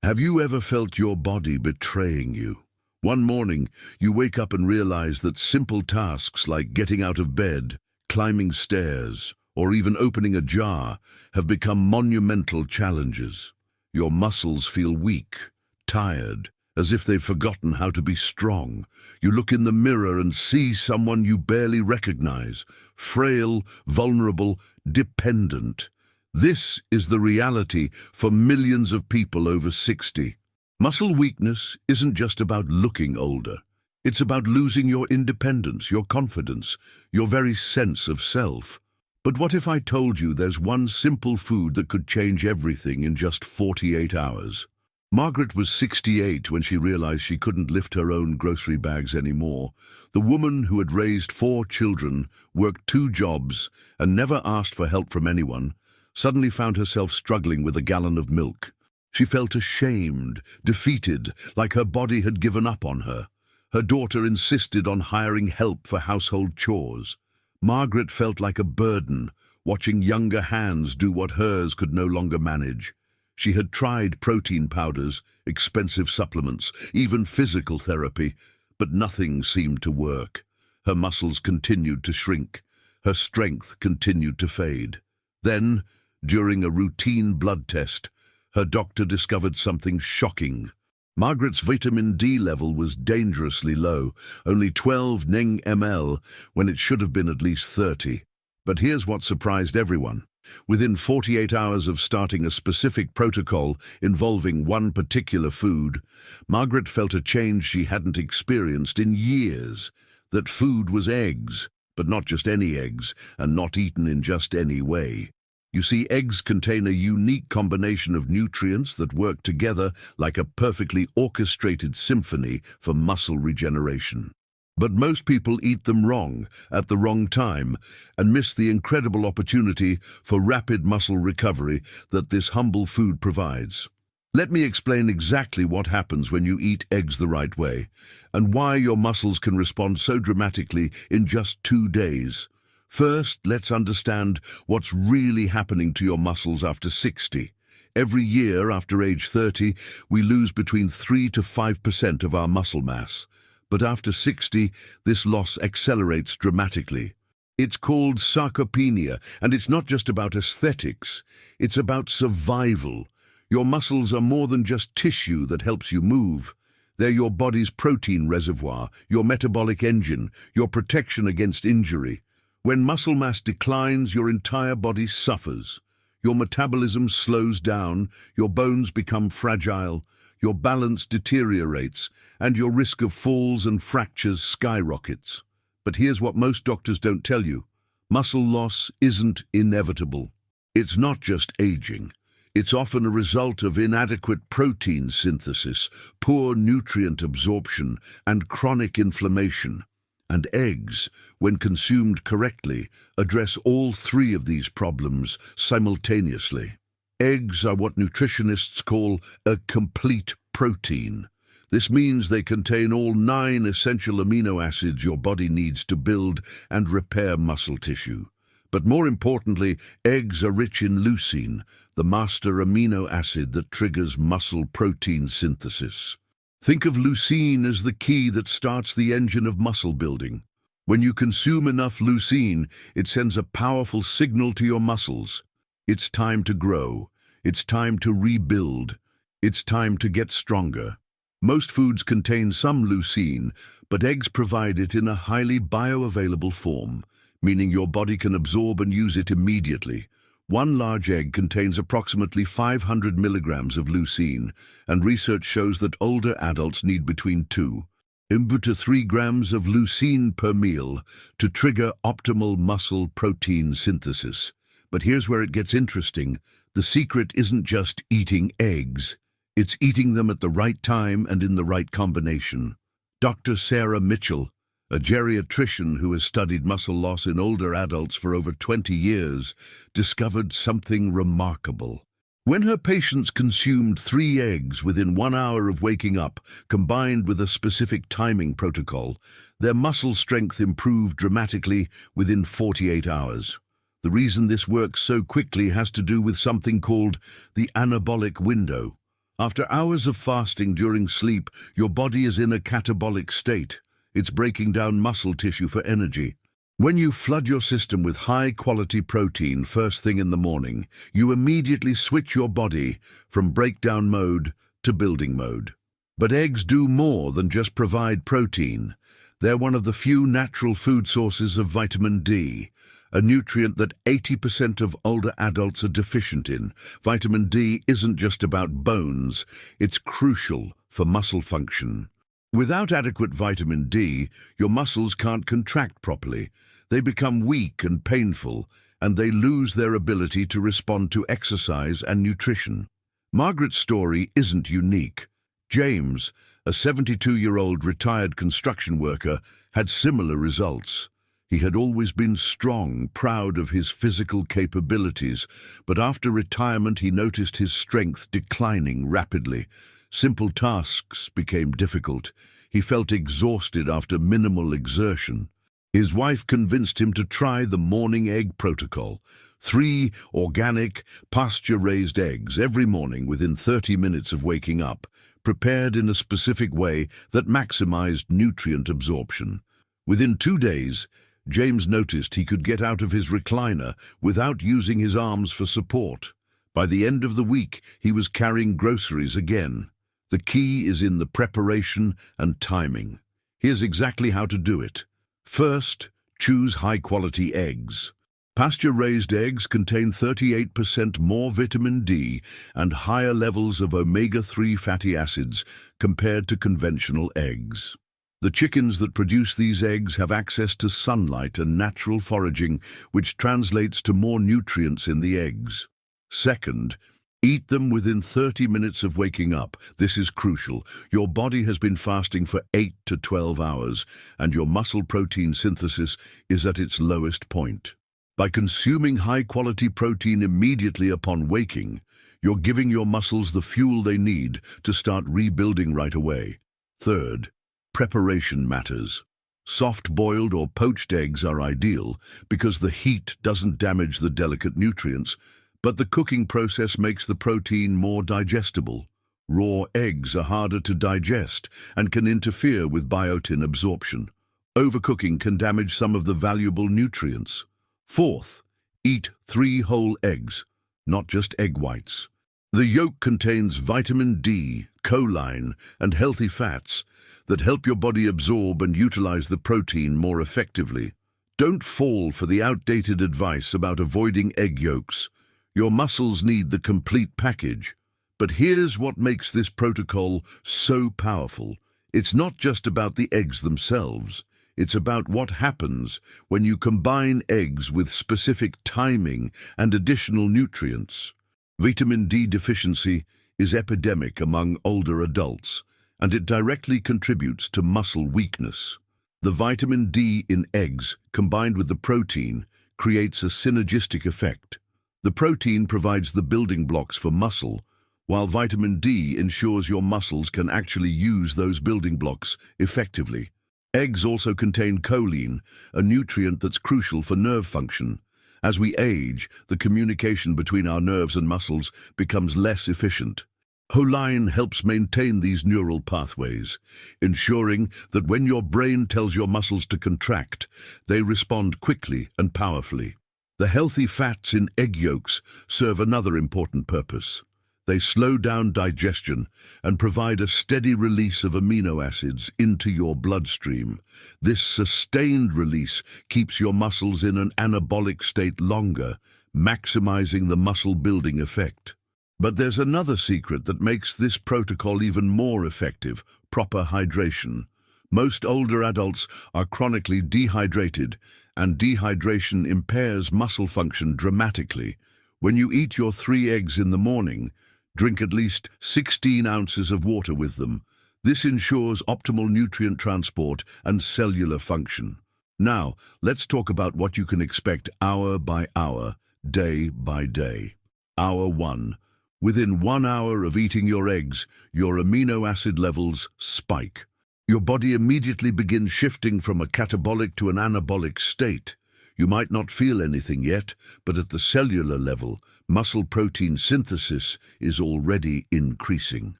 Have you ever felt your body betraying you? One morning, you wake up and realize that simple tasks like getting out of bed, climbing stairs, or even opening a jar have become monumental challenges. Your muscles feel weak, tired, as if they've forgotten how to be strong. You look in the mirror and see someone you barely recognize, frail, vulnerable, dependent. This is the reality for millions of people over 60. Muscle weakness isn't just about looking older. It's about losing your independence, your confidence, your very sense of self. But what if I told you there's one simple food that could change everything in just 48 hours? Margaret was 68 when she realized she couldn't lift her own grocery bags anymore. The woman who had raised 4 children, worked 2 jobs, and never asked for help from anyone, suddenly found herself struggling with a gallon of milk. She felt ashamed, defeated, like her body had given up on her. Her daughter insisted on hiring help for household chores. Margaret felt like a burden, watching younger hands do what hers could no longer manage. She had tried protein powders, expensive supplements, even physical therapy, but nothing seemed to work. Her muscles continued to shrink. Her strength continued to fade. Then, during a routine blood test, her doctor discovered something shocking. Margaret's vitamin D level was dangerously low, only 12 mg/ml when it should have been at least 30. But here's what surprised everyone. Within 48 hours of starting a specific protocol involving one particular food, Margaret felt a change she hadn't experienced in years. That food was eggs, but not just any eggs, and not eaten in just any way. You see, eggs contain a unique combination of nutrients that work together like a perfectly orchestrated symphony for muscle regeneration. But most people eat them wrong, at the wrong time, and miss the incredible opportunity for rapid muscle recovery that this humble food provides. Let me explain exactly what happens when you eat eggs the right way, and why your muscles can respond so dramatically in just 2 days. First, let's understand what's really happening to your muscles after 60. Every year after age 30, we lose between 3 to 5% of our muscle mass. But after 60, this loss accelerates dramatically. It's called sarcopenia, and it's not just about aesthetics. It's about survival. Your muscles are more than just tissue that helps you move. They're your body's protein reservoir, your metabolic engine, your protection against injury. When muscle mass declines, your entire body suffers. Your metabolism slows down, your bones become fragile, your balance deteriorates, and your risk of falls and fractures skyrockets. But here's what most doctors don't tell you. Muscle loss isn't inevitable. It's not just aging. It's often a result of inadequate protein synthesis, poor nutrient absorption, and chronic inflammation. And eggs, when consumed correctly, address all 3 of these problems simultaneously. Eggs are what nutritionists call a complete protein. This means they contain all 9 essential amino acids your body needs to build and repair muscle tissue. But more importantly, eggs are rich in leucine, the master amino acid that triggers muscle protein synthesis. Think of leucine as the key that starts the engine of muscle building. When you consume enough leucine, it sends a powerful signal to your muscles. It's time to grow. It's time to rebuild. It's time to get stronger. Most foods contain some leucine, but eggs provide it in a highly bioavailable form, meaning your body can absorb and use it immediately. One large egg contains approximately 500 milligrams of leucine, and research shows that older adults need between 2 to 3 grams of leucine per meal to trigger optimal muscle protein synthesis. But here's where it gets interesting. The secret isn't just eating eggs. It's eating them at the right time and in the right combination. Dr. Sarah Mitchell, a geriatrician who has studied muscle loss in older adults for over 20 years, discovered something remarkable. When her patients consumed 3 eggs within 1 hour of waking up, combined with a specific timing protocol, their muscle strength improved dramatically within 48 hours. The reason this works so quickly has to do with something called the anabolic window. After hours of fasting during sleep, your body is in a catabolic state. It's breaking down muscle tissue for energy. When you flood your system with high-quality protein first thing in the morning, you immediately switch your body from breakdown mode to building mode. But eggs do more than just provide protein. They're one of the few natural food sources of vitamin D, a nutrient that 80% of older adults are deficient in. Vitamin D isn't just about bones, it's crucial for muscle function. Without adequate vitamin D, your muscles can't contract properly. They become weak and painful, and they lose their ability to respond to exercise and nutrition. Margaret's story isn't unique. James, a 72-year-old retired construction worker, had similar results. He had always been strong, proud of his physical capabilities, but after retirement he noticed his strength declining rapidly. Simple tasks became difficult. He felt exhausted after minimal exertion. His wife convinced him to try the morning egg protocol. 3 organic, pasture-raised eggs every morning within 30 minutes of waking up, prepared in a specific way that maximized nutrient absorption. Within 2 days, James noticed he could get out of his recliner without using his arms for support. By the end of the week, he was carrying groceries again. The key is in the preparation and timing. Here's exactly how to do it. First, choose high-quality eggs. Pasture-raised eggs contain 38% more vitamin D and higher levels of omega-3 fatty acids compared to conventional eggs. The chickens that produce these eggs have access to sunlight and natural foraging, which translates to more nutrients in the eggs. Second, eat them within 30 minutes of waking up. This is crucial. Your body has been fasting for 8 to 12 hours, and your muscle protein synthesis is at its lowest point. By consuming high-quality protein immediately upon waking, you're giving your muscles the fuel they need to start rebuilding right away. Third, preparation matters. Soft-boiled or poached eggs are ideal because the heat doesn't damage the delicate nutrients, but the cooking process makes the protein more digestible. Raw eggs are harder to digest and can interfere with biotin absorption. Overcooking can damage some of the valuable nutrients. Fourth, eat 3 whole eggs, not just egg whites. The yolk contains vitamin D, choline, and healthy fats that help your body absorb and utilize the protein more effectively. Don't fall for the outdated advice about avoiding egg yolks. Your muscles need the complete package. But here's what makes this protocol so powerful. It's not just about the eggs themselves. It's about what happens when you combine eggs with specific timing and additional nutrients. Vitamin D deficiency is epidemic among older adults, and it directly contributes to muscle weakness. The vitamin D in eggs, combined with the protein, creates a synergistic effect. The protein provides the building blocks for muscle, while vitamin D ensures your muscles can actually use those building blocks effectively. Eggs also contain choline, a nutrient that's crucial for nerve function. As we age, the communication between our nerves and muscles becomes less efficient. Choline helps maintain these neural pathways, ensuring that when your brain tells your muscles to contract, they respond quickly and powerfully. The healthy fats in egg yolks serve another important purpose. They slow down digestion and provide a steady release of amino acids into your bloodstream. This sustained release keeps your muscles in an anabolic state longer, maximizing the muscle-building effect. But there's another secret that makes this protocol even more effective: proper hydration. Most older adults are chronically dehydrated, and dehydration impairs muscle function dramatically. When you eat your 3 eggs in the morning, drink at least 16 ounces of water with them. This ensures optimal nutrient transport and cellular function. Now, let's talk about what you can expect hour by hour, day by day. Hour 1. Within 1 hour of eating your eggs, your amino acid levels spike. Your body immediately begins shifting from a catabolic to an anabolic state. You might not feel anything yet, but at the cellular level, muscle protein synthesis is already increasing.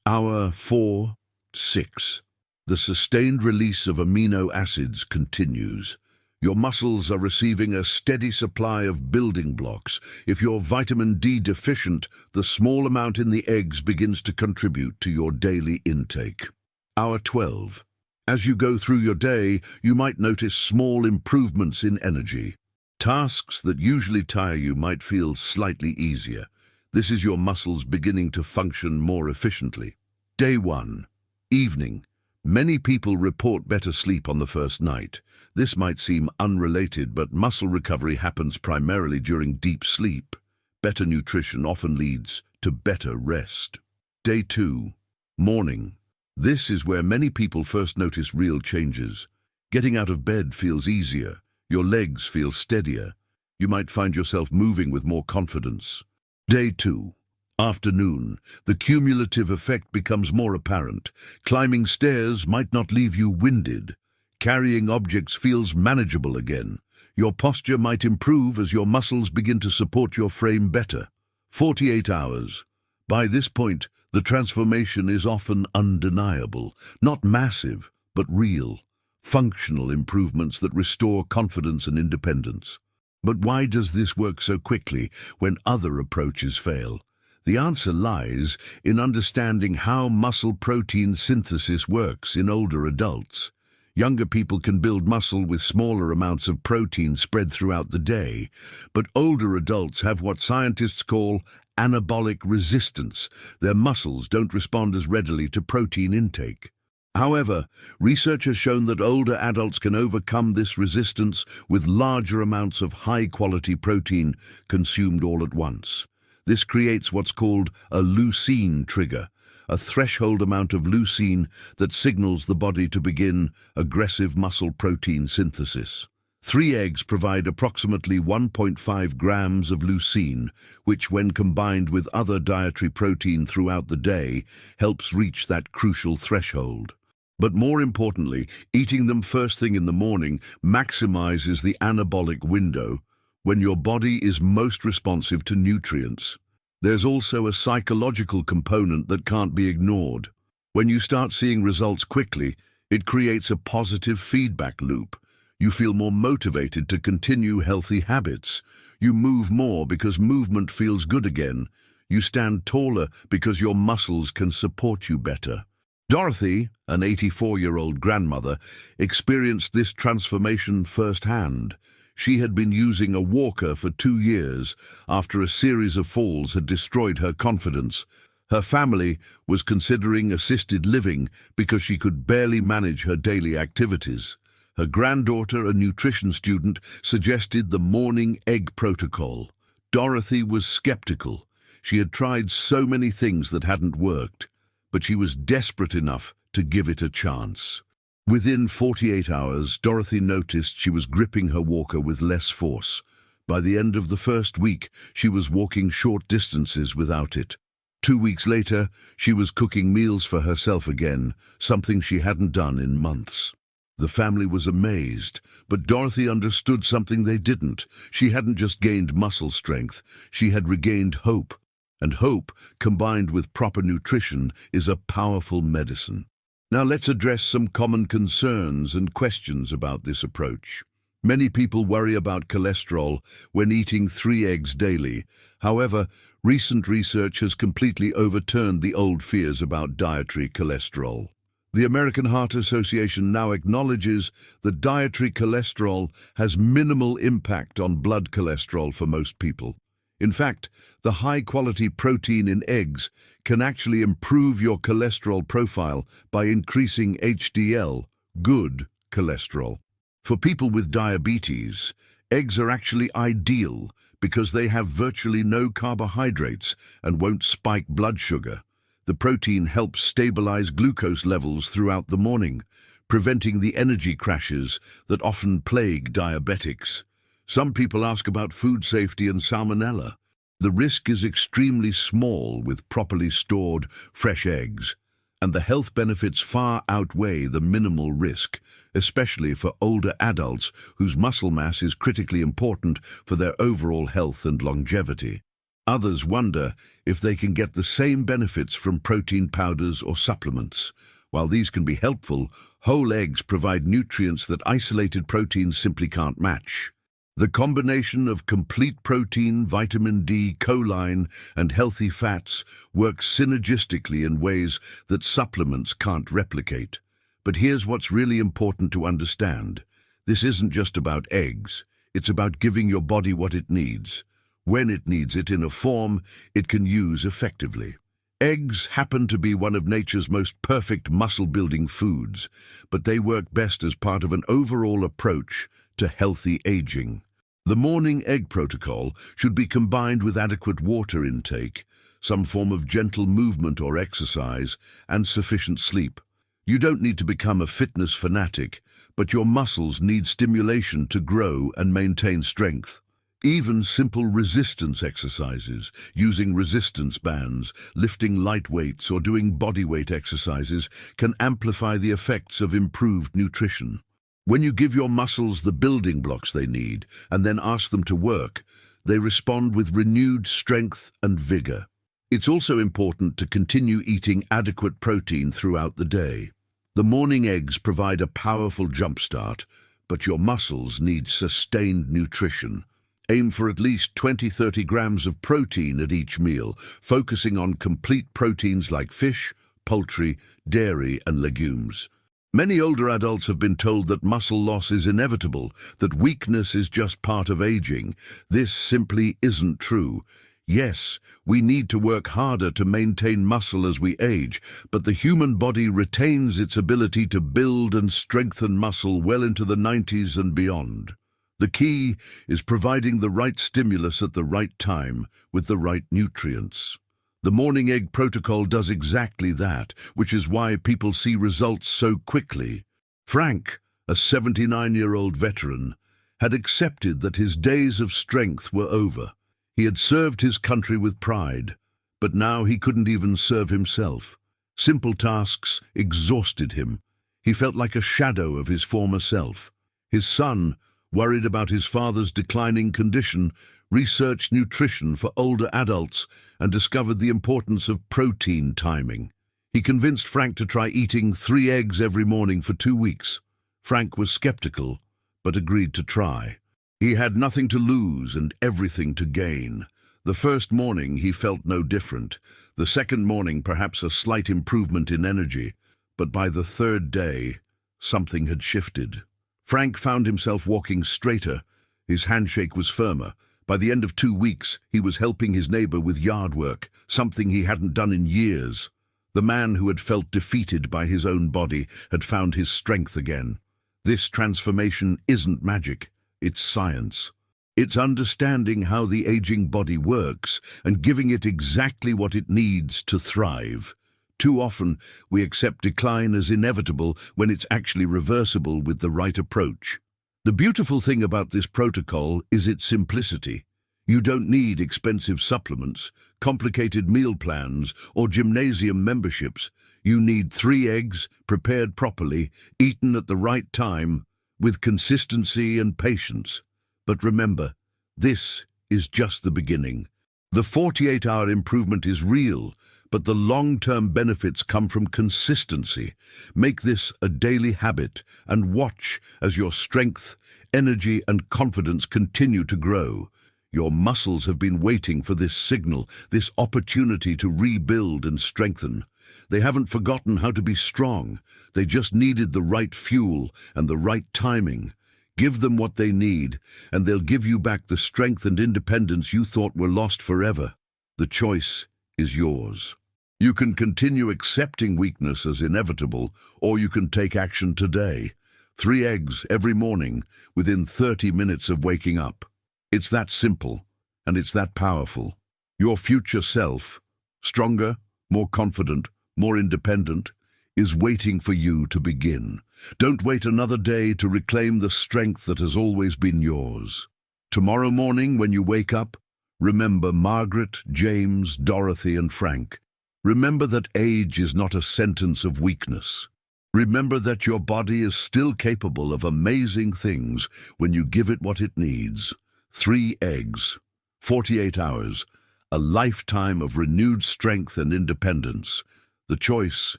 Hour 4, 6. The sustained release of amino acids continues. Your muscles are receiving a steady supply of building blocks. If you're vitamin D deficient, the small amount in the eggs begins to contribute to your daily intake. Hour 12. As you go through your day, you might notice small improvements in energy. Tasks that usually tire you might feel slightly easier. This is your muscles beginning to function more efficiently. Day 1. Evening. Many people report better sleep on the first night. This might seem unrelated, but muscle recovery happens primarily during deep sleep. Better nutrition often leads to better rest. Day 2. Morning. This is where many people first notice real changes. Getting out of bed feels easier. Your legs feel steadier. You might find yourself moving with more confidence. Day 2. Afternoon. The cumulative effect becomes more apparent. Climbing stairs might not leave you winded. Carrying objects feels manageable again. Your posture might improve as your muscles begin to support your frame better. 48 hours. By this point, the transformation is often undeniable. Not massive, but real. Functional improvements that restore confidence and independence. But why does this work so quickly when other approaches fail? The answer lies in understanding how muscle protein synthesis works in older adults. Younger people can build muscle with smaller amounts of protein spread throughout the day, but older adults have what scientists call anabolic resistance. Their muscles don't respond as readily to protein intake. However, research has shown that older adults can overcome this resistance with larger amounts of high-quality protein consumed all at once. This creates what's called a leucine trigger, a threshold amount of leucine that signals the body to begin aggressive muscle protein synthesis. 3 eggs provide approximately 1.5 grams of leucine, which when combined with other dietary protein throughout the day, helps reach that crucial threshold. But more importantly, eating them first thing in the morning maximizes the anabolic window, when your body is most responsive to nutrients. There's also a psychological component that can't be ignored. When you start seeing results quickly, it creates a positive feedback loop. You feel more motivated to continue healthy habits. You move more because movement feels good again. You stand taller because your muscles can support you better. Dorothy, an 84-year-old grandmother, experienced this transformation firsthand. She had been using a walker for 2 years after a series of falls had destroyed her confidence. Her family was considering assisted living because she could barely manage her daily activities. Her granddaughter, a nutrition student, suggested the morning egg protocol. Dorothy was skeptical. She had tried so many things that hadn't worked, but she was desperate enough to give it a chance. Within 48 hours, Dorothy noticed she was gripping her walker with less force. By the end of the first week, she was walking short distances without it. 2 weeks later, she was cooking meals for herself again, something she hadn't done in months. The family was amazed, but Dorothy understood something they didn't. She hadn't just gained muscle strength, she had regained hope. And hope, combined with proper nutrition, is a powerful medicine. Now let's address some common concerns and questions about this approach. Many people worry about cholesterol when eating 3 eggs daily. However, recent research has completely overturned the old fears about dietary cholesterol. The American Heart Association now acknowledges that dietary cholesterol has minimal impact on blood cholesterol for most people. In fact, the high-quality protein in eggs can actually improve your cholesterol profile by increasing HDL, good cholesterol. For people with diabetes, eggs are actually ideal because they have virtually no carbohydrates and won't spike blood sugar. The protein helps stabilize glucose levels throughout the morning, preventing the energy crashes that often plague diabetics. Some people ask about food safety and salmonella. The risk is extremely small with properly stored fresh eggs. and the health benefits far outweigh the minimal risk, especially for older adults whose muscle mass is critically important for their overall health and longevity. Others wonder if they can get the same benefits from protein powders or supplements. While these can be helpful, whole eggs provide nutrients that isolated proteins simply can't match. The combination of complete protein, vitamin D, choline, and healthy fats works synergistically in ways that supplements can't replicate. But here's what's really important to understand. This isn't just about eggs. It's about giving your body what it needs, when it needs it, in a form it can use effectively. Eggs happen to be one of nature's most perfect muscle-building foods, but they work best as part of an overall approach to healthy aging. The morning egg protocol should be combined with adequate water intake, some form of gentle movement or exercise, and sufficient sleep. You don't need to become a fitness fanatic, but your muscles need stimulation to grow and maintain strength. Even simple resistance exercises, using resistance bands, lifting light weights, or doing bodyweight exercises can amplify the effects of improved nutrition. When you give your muscles the building blocks they need and then ask them to work, they respond with renewed strength and vigor. It's also important to continue eating adequate protein throughout the day. The morning eggs provide a powerful jumpstart, but your muscles need sustained nutrition. Aim for at least 20–30 grams of protein at each meal, focusing on complete proteins like fish, poultry, dairy, and legumes. Many older adults have been told that muscle loss is inevitable, that weakness is just part of aging. This simply isn't true. Yes, we need to work harder to maintain muscle as we age, but the human body retains its ability to build and strengthen muscle well into the 90s and beyond. The key is providing the right stimulus at the right time with the right nutrients. The morning egg protocol does exactly that, which is why people see results so quickly. Frank, a 79-year-old veteran, had accepted that his days of strength were over. He had served his country with pride, but now he couldn't even serve himself. Simple tasks exhausted him. He felt like a shadow of his former self. His son, worried about his father's declining condition, researched nutrition for older adults and discovered the importance of protein timing. He convinced Frank to try eating 3 eggs every morning for 2 weeks. Frank was skeptical, but agreed to try. He had nothing to lose and everything to gain. The first morning he felt no different. The second morning perhaps a slight improvement in energy. But by the third day, something had shifted. Frank found himself walking straighter. His handshake was firmer. By the end of 2 weeks, he was helping his neighbor with yard work, something he hadn't done in years. The man who had felt defeated by his own body had found his strength again. This transformation isn't magic, it's science. It's understanding how the aging body works and giving it exactly what it needs to thrive. Too often, we accept decline as inevitable when it's actually reversible with the right approach. The beautiful thing about this protocol is its simplicity. You don't need expensive supplements, complicated meal plans, or gymnasium memberships. You need 3 eggs, prepared properly, eaten at the right time, with consistency and patience. But remember, this is just the beginning. The 48-hour improvement is real, but the long-term benefits come from consistency. Make this a daily habit and watch as your strength, energy, and confidence continue to grow. Your muscles have been waiting for this signal, this opportunity to rebuild and strengthen. They haven't forgotten how to be strong. They just needed the right fuel and the right timing. Give them what they need, and they'll give you back the strength and independence you thought were lost forever. The choice is yours. You can continue accepting weakness as inevitable, or you can take action today. 3 eggs every morning within 30 minutes of waking up. It's that simple, and it's that powerful. Your future self, stronger, more confident, more independent, is waiting for you to begin. Don't wait another day to reclaim the strength that has always been yours. Tomorrow morning when you wake up, remember Margaret, James, Dorothy, and Frank. Remember that age is not a sentence of weakness. Remember that your body is still capable of amazing things when you give it what it needs. 3 eggs, 48 hours, a lifetime of renewed strength and independence. The choice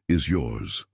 is yours.